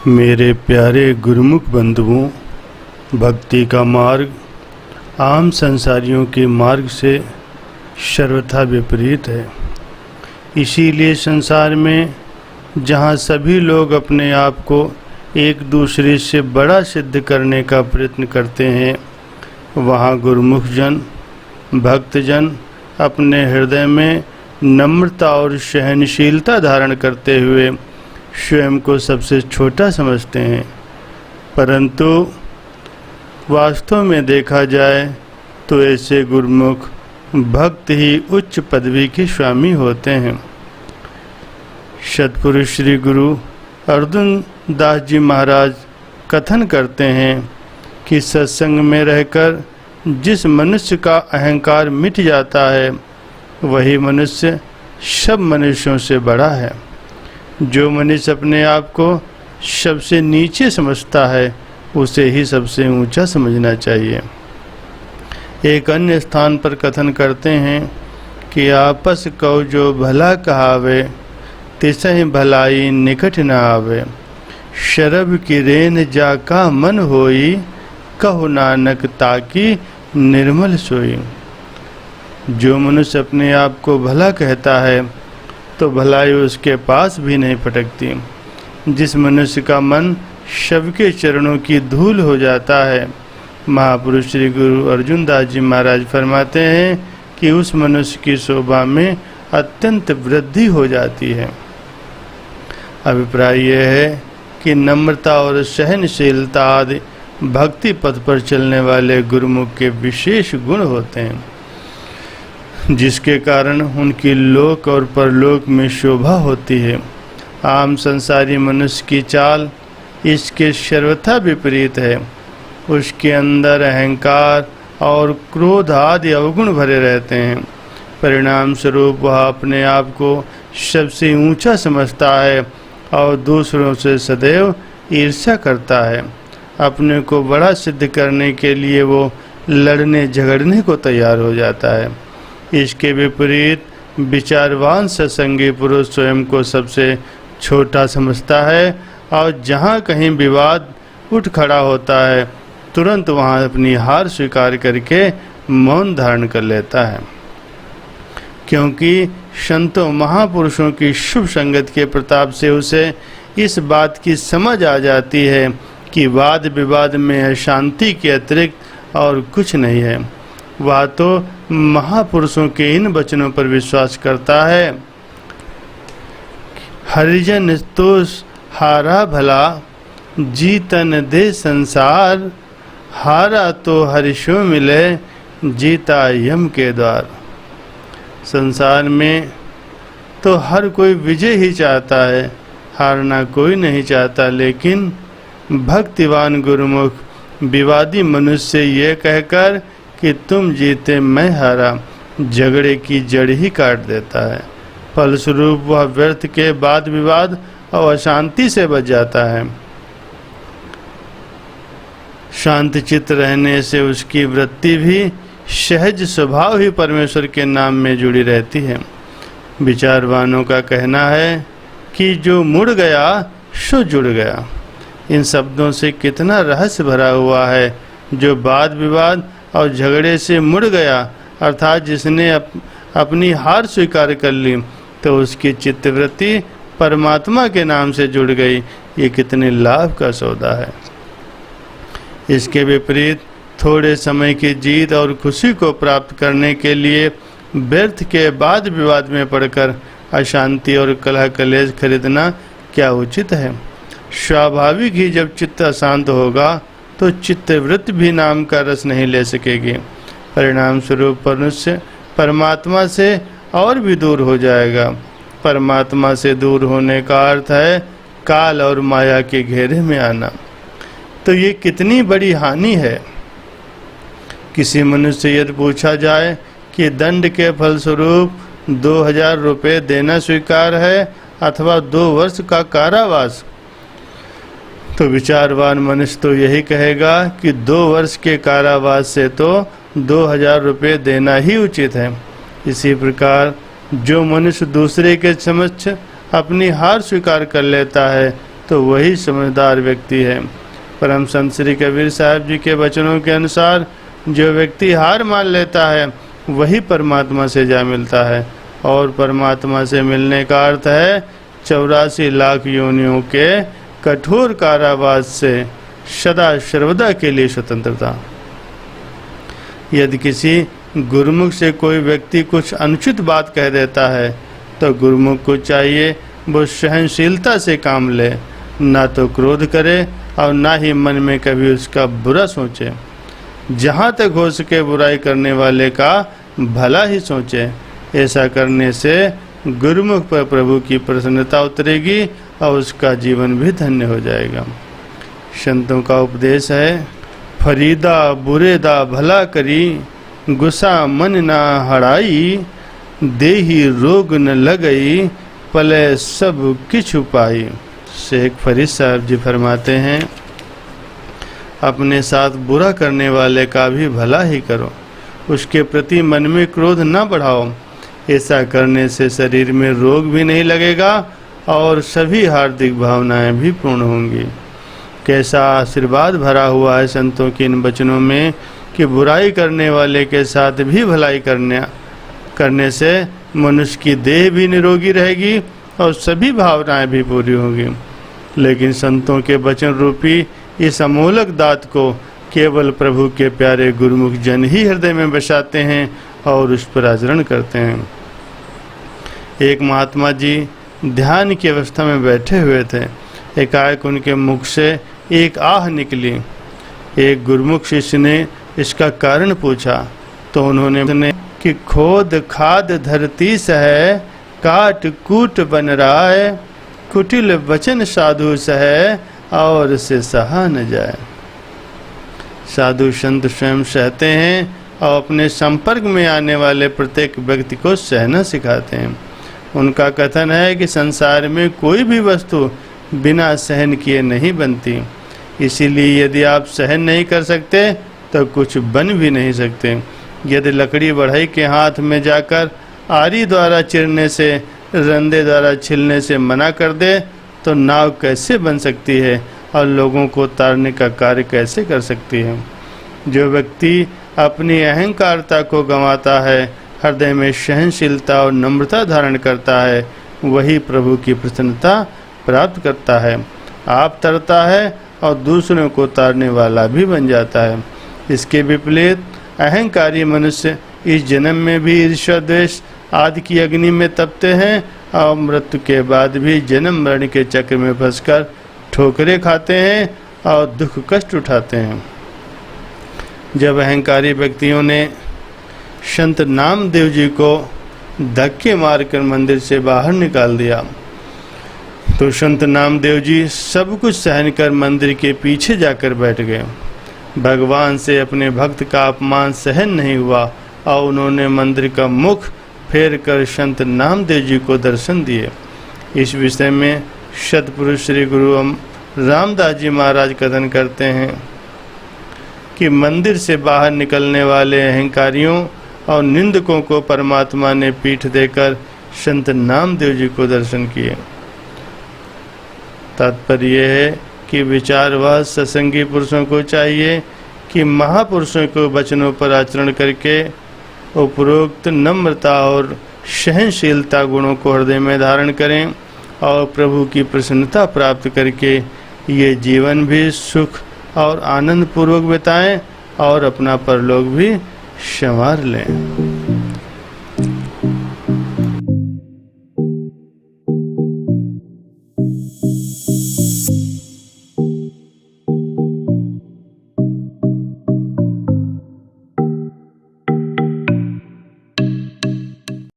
मेरे प्यारे गुरुमुख बंधुओं, भक्ति का मार्ग आम संसारियों के मार्ग से सर्वथा विपरीत है। इसीलिए संसार में जहाँ सभी लोग अपने आप को एक दूसरे से बड़ा सिद्ध करने का प्रयत्न करते हैं, वहाँ गुरुमुख जन, भक्तजन अपने हृदय में नम्रता और सहनशीलता धारण करते हुए स्वयं को सबसे छोटा समझते हैं। परंतु वास्तव में देखा जाए तो ऐसे गुरुमुख भक्त ही उच्च पदवी के स्वामी होते हैं। सतपुरुष श्री गुरु अर्जुन दास जी महाराज कथन करते हैं कि सत्संग में रहकर जिस मनुष्य का अहंकार मिट जाता है, वही मनुष्य सब मनुष्यों से बड़ा है। जो मनुष्य अपने आप को सबसे नीचे समझता है, उसे ही सबसे ऊंचा समझना चाहिए। एक अन्य स्थान पर कथन करते हैं कि आपस कहो जो भला कहावे, तिसहि भलाई निकट न आवे। शरब की रेन जाका मन होई, कहो नानक ताकि निर्मल सोई। जो मनुष्य अपने आप को भला कहता है तो भलाई उसके पास भी नहीं फटकती। जिस मनुष्य का मन सबके चरणों की धूल हो जाता है, महापुरुष श्री गुरु अर्जुन दास जी महाराज फरमाते हैं कि उस मनुष्य की शोभा में अत्यंत वृद्धि हो जाती है। अभिप्राय यह है कि नम्रता और सहनशीलता आदि भक्ति पथ पर चलने वाले गुरुमुख के विशेष गुण होते हैं, जिसके कारण उनकी लोक और परलोक में शोभा होती है। आम संसारी मनुष्य की चाल इसके सर्वथा विपरीत है। उसके अंदर अहंकार और क्रोध आदि अवगुण भरे रहते हैं। परिणाम स्वरूप वह अपने आप को सबसे ऊंचा समझता है और दूसरों से सदैव ईर्ष्या करता है। अपने को बड़ा सिद्ध करने के लिए वो लड़ने झगड़ने को तैयार हो जाता है। इसके विपरीत विचारवान सत्संगी पुरुष स्वयं को सबसे छोटा समझता है और जहाँ कहीं विवाद उठ खड़ा होता है, तुरंत वहाँ अपनी हार स्वीकार करके मौन धारण कर लेता है। क्योंकि संतों महापुरुषों की शुभ संगत के प्रताप से उसे इस बात की समझ आ जाती है कि वाद विवाद में अशांति के अतिरिक्त और कुछ नहीं है। वह तो महापुरुषों के इन वचनों पर विश्वास करता है, हरिजन तो हारा भला, जीतन दे संसार, हारा तो हरिशो मिले, जीता यम के द्वार। संसार में तो हर कोई विजय ही चाहता है, हारना कोई नहीं चाहता। लेकिन भक्तिवान गुरुमुख विवादी मनुष्य से ये कहकर कि तुम जीते मैं हारा, झगड़े की जड़ ही काट देता है। फलस्वरूप वह व्यर्थ के वाद विवाद और अशांति से बच जाता है। शांत चित्त रहने से उसकी वृत्ति भी सहज स्वभाव ही परमेश्वर के नाम में जुड़ी रहती है। विचारवानों का कहना है कि जो मुड़ गया सो जुड़ गया। इन शब्दों से कितना रहस्य भरा हुआ है। जो वाद विवाद और झगड़े से मुड़ गया, अर्थात जिसने अपनी हार स्वीकार कर ली, तो उसकी चित्तवृत्ति परमात्मा के नाम से जुड़ गई। ये कितने लाभ का सौदा है। इसके विपरीत थोड़े समय की जीत और खुशी को प्राप्त करने के लिए व्यर्थ के वाद विवाद में पड़कर अशांति और कलह कलेश खरीदना क्या उचित है। स्वाभाविक ही जब चित्त अशांत होगा तो चित्तवृत्ति भी नाम का रस नहीं ले सकेगी। परिणाम स्वरूप मनुष्य परमात्मा से और भी दूर हो जाएगा। परमात्मा से दूर होने का अर्थ है काल और माया के घेरे में आना। तो ये कितनी बड़ी हानि है। किसी मनुष्य से यदि पूछा जाए कि दंड के फलस्वरूप 2000 रुपये देना स्वीकार है अथवा 2 वर्ष का कारावास, तो विचारवान मनुष्य तो यही कहेगा कि 2 वर्ष के कारावास से तो 2000 रुपये देना ही उचित है। इसी प्रकार जो मनुष्य दूसरे के समक्ष अपनी हार स्वीकार कर लेता है, तो वही समझदार व्यक्ति है। परम संत श्री कबीर साहब जी के वचनों के अनुसार जो व्यक्ति हार मान लेता है वही परमात्मा से जा मिलता है, और परमात्मा से मिलने का अर्थ है 84 लाख योनियों के कठोर कारावास से सदा सर्वदा के लिए स्वतंत्रता। यदि किसी गुरुमुख से कोई व्यक्ति कुछ अनुचित बात कह देता है तो गुरुमुख को चाहिए वो सहनशीलता से काम ले, ना तो क्रोध करे और ना ही मन में कभी उसका बुरा सोचे। जहाँ तक हो सके बुराई करने वाले का भला ही सोचे। ऐसा करने से गुरुमुख पर प्रभु की प्रसन्नता उतरेगी और उसका जीवन भी धन्य हो जाएगा। संतों का उपदेश है, फरीदा बुरेदा भला करी, गुस्सा मन ना हड़ाई, देही रोग न लगई, पले सब किछ उपाई। शेख फरीद साहब जी फरमाते हैं, अपने साथ बुरा करने वाले का भी भला ही करो, उसके प्रति मन में क्रोध न बढ़ाओ। ऐसा करने से शरीर में रोग भी नहीं लगेगा और सभी हार्दिक भावनाएं भी पूर्ण होंगी। कैसा आशीर्वाद भरा हुआ है संतों के इन वचनों में कि बुराई करने वाले के साथ भी भलाई करने से मनुष्य की देह भी निरोगी रहेगी और सभी भावनाएं भी पूरी होंगी। लेकिन संतों के वचन रूपी इस अमोलक दात को केवल प्रभु के प्यारे गुरुमुख जन ही हृदय में बसाते हैं और उस पर आचरण करते हैं। एक महात्मा जी ध्यान की अवस्था में बैठे हुए थे। एकाएक उनके मुख से एक आह निकली। एक गुरुमुख शिष्य ने इसका कारण पूछा तो उन्होंने कि खोद खाद धरती सह, काट कूट बन रहा है, कुटिल वचन साधु सह, और से सहा न जाए। साधु संत स्वयं सहते हैं और अपने संपर्क में आने वाले प्रत्येक व्यक्ति को सहना सिखाते हैं। उनका कथन है कि संसार में कोई भी वस्तु बिना सहन किए नहीं बनती, इसीलिए यदि आप सहन नहीं कर सकते तो कुछ बन भी नहीं सकते। यदि लकड़ी बढ़ई के हाथ में जाकर आरी द्वारा चिरने से, रंदे द्वारा छिलने से मना कर दे तो नाव कैसे बन सकती है और लोगों को तारने का कार्य कैसे कर सकती है। जो व्यक्ति अपनी अहंकारता को गंवाता है, हृदय में सहनशीलता और नम्रता धारण करता है, वही प्रभु की प्रसन्नता प्राप्त करता है। आप तरता है और दूसरों को तारने वाला भी बन जाता है। इसके विपरीत अहंकारी मनुष्य इस जन्म में भी ईर्ष्या द्वेष आदि की अग्नि में तपते हैं और मृत्यु के बाद भी जन्म मरण के चक्र में फंसकर ठोकरें खाते हैं और दुख कष्ट उठाते हैं। जब अहंकारी व्यक्तियों ने संत नामदेव जी को धक्के मारकर मंदिर से बाहर निकाल दिया तो संत नामदेव जी सब कुछ सहन कर मंदिर के पीछे जाकर बैठ गए। भगवान से अपने भक्त का अपमान सहन नहीं हुआ और उन्होंने मंदिर का मुख फेर कर संत नामदेव जी को दर्शन दिए। इस विषय में सतपुरुष श्री गुरु रामदास जी महाराज कथन करते हैं कि मंदिर से बाहर निकलने वाले अहंकारियों और निंदकों को परमात्मा ने पीठ देकर संत नामदेव जी को दर्शन किए। तात्पर्य यह है कि विचारवाद सत्संगी पुरुषों को चाहिए कि महापुरुषों को वचनों पर आचरण करके उपरोक्त नम्रता और सहनशीलता गुणों को हृदय में धारण करें और प्रभु की प्रसन्नता प्राप्त करके ये जीवन भी सुख और आनंद पूर्वक बिताएं और अपना परलोक भी संवार लें।